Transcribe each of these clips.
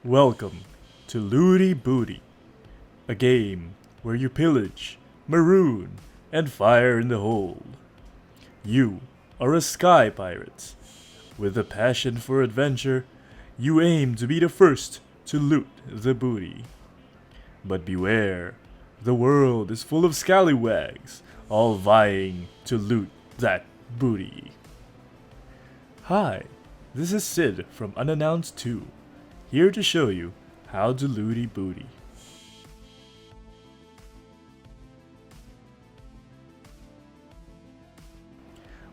Welcome to Looty Booty, a game where you pillage, maroon, and fire in the hold. You are a sky pirate. With a passion for adventure, you aim to be the first to loot the booty. But beware, the world is full of scallywags, all vying to loot that booty. Hi, this is Sid from Unannounced 2, here to show you how to looty booty.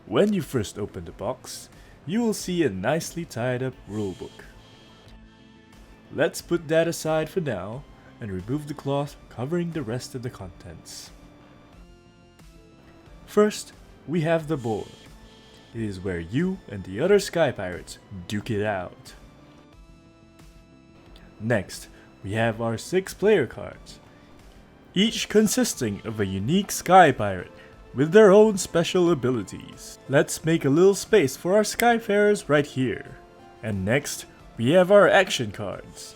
When you first open the box, you will see a nicely tied up rulebook. Let's put that aside for now and remove the cloth covering the rest of the contents. First, we have the board. It is where you and the other sky pirates duke it out. Next, we have our 6 player cards, each consisting of a unique sky pirate with their own special abilities. Let's make a little space for our skyfarers right here. And next, we have our action cards,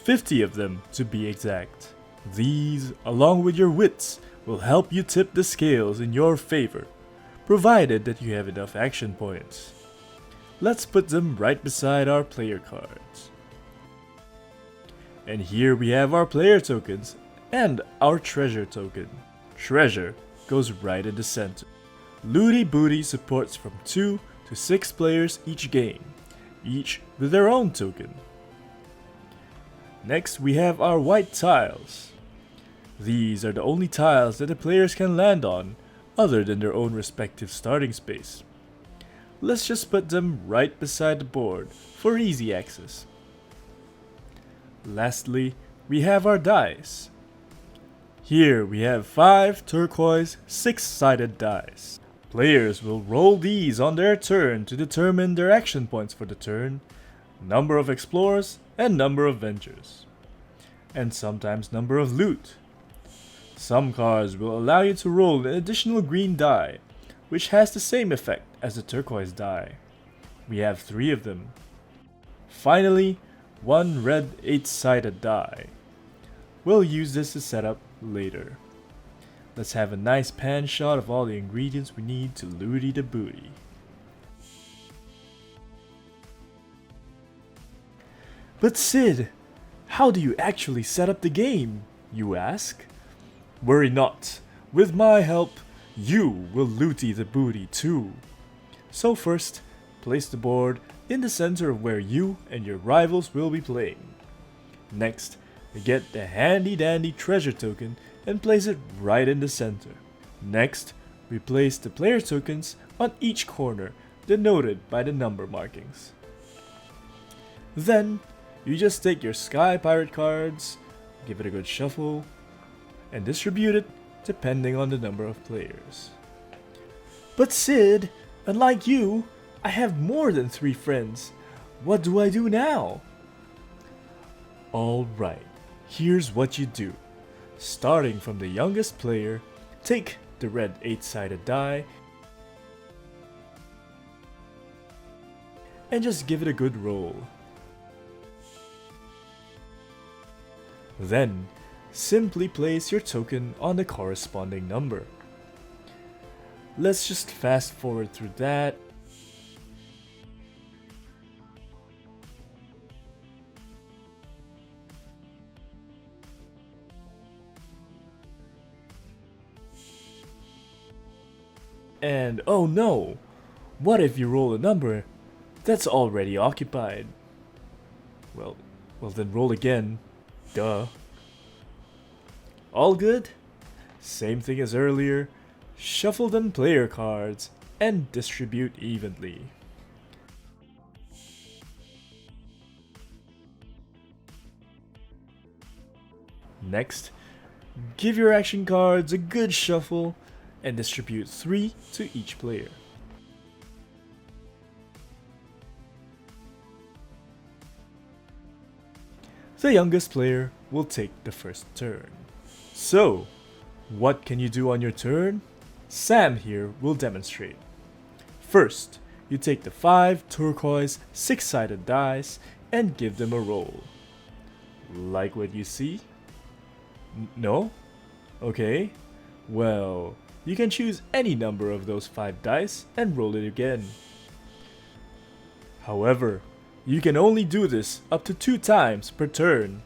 50 of them to be exact. These, along with your wits, will help you tip the scales in your favor, provided that you have enough action points. Let's put them right beside our player cards. And here we have our player tokens and our treasure token. Treasure goes right in the center. Looty Booty supports from 2 to 6 players each game, each with their own token. Next we have our white tiles. These are the only tiles that the players can land on other than their own respective starting space. Let's just put them right beside the board for easy access. Lastly, we have our dice. Here we have 5 turquoise 6-sided dice. Players will roll these on their turn to determine their action points for the turn, number of explorers, and number of ventures, and sometimes number of loot. Some cards will allow you to roll an additional green die, which has the same effect as the turquoise die. We have 3 of them. Finally, 1 red 8-sided die. We'll use this to set up later. Let's have a nice pan shot of all the ingredients we need to looty the booty. But Sid, how do you actually set up the game, you ask? Worry not, with my help, you will looty the booty too. So first, place the board in the center of where you and your rivals will be playing. Next, get the handy dandy treasure token and place it right in the center. Next, we place the player tokens on each corner denoted by the number markings. Then, you just take your sky pirate cards, give it a good shuffle, and distribute it depending on the number of players. But Sid, unlike you, I have more than 3 friends. What do I do now? Alright, here's what you do. Starting from the youngest player, take the red 8-sided die and just give it a good roll. Then, simply place your token on the corresponding number. Let's just fast forward through that. And oh no, what if you roll a number that's already occupied? Well then roll again, duh. All good? Same thing as earlier, shuffle them player cards and distribute evenly. Next, give your action cards a good shuffle and distribute 3 to each player. The youngest player will take the first turn. So, what can you do on your turn? Sam here will demonstrate. First, you take the 5 turquoise 6-sided dice and give them a roll. Like what you see? No? Okay. Well, you can choose any number of those 5 dice and roll it again. However, you can only do this up to 2 times per turn.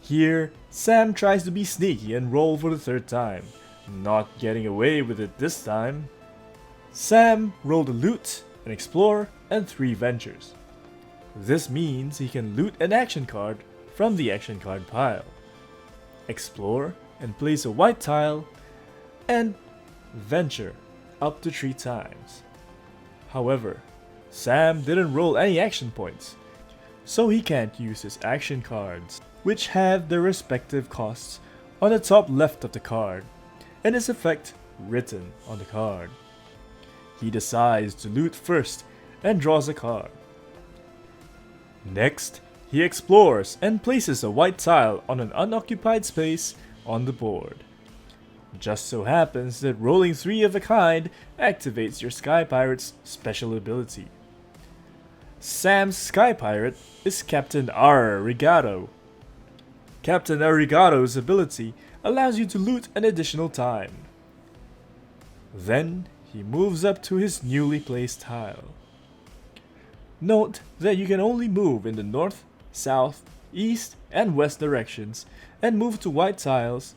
Here, Sam tries to be sneaky and roll for the 3rd time, not getting away with it this time. Sam rolled a loot, an explore, and 3 ventures. This means he can loot an action card from the action card pile, explore and place a white tile, and venture up to 3 times. However, Sam didn't roll any action points, so he can't use his action cards, which have their respective costs on the top left of the card, and its effect written on the card. He decides to loot first and draws a card. Next, he explores and places a white tile on an unoccupied space on the board. Just so happens that rolling 3 of a kind activates your Sky Pirate's special ability. Sam's Sky Pirate is Captain Arigato. Captain Arigato's ability allows you to loot an additional time. Then he moves up to his newly placed tile. Note that you can only move in the north, south, east, and west directions and move to white tiles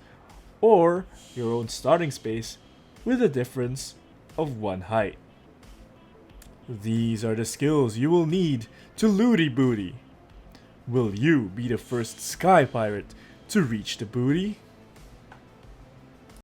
or your own starting space with a difference of 1 height. These are the skills you will need to Looty Booty. Will you be the first Sky Pirate to reach the booty?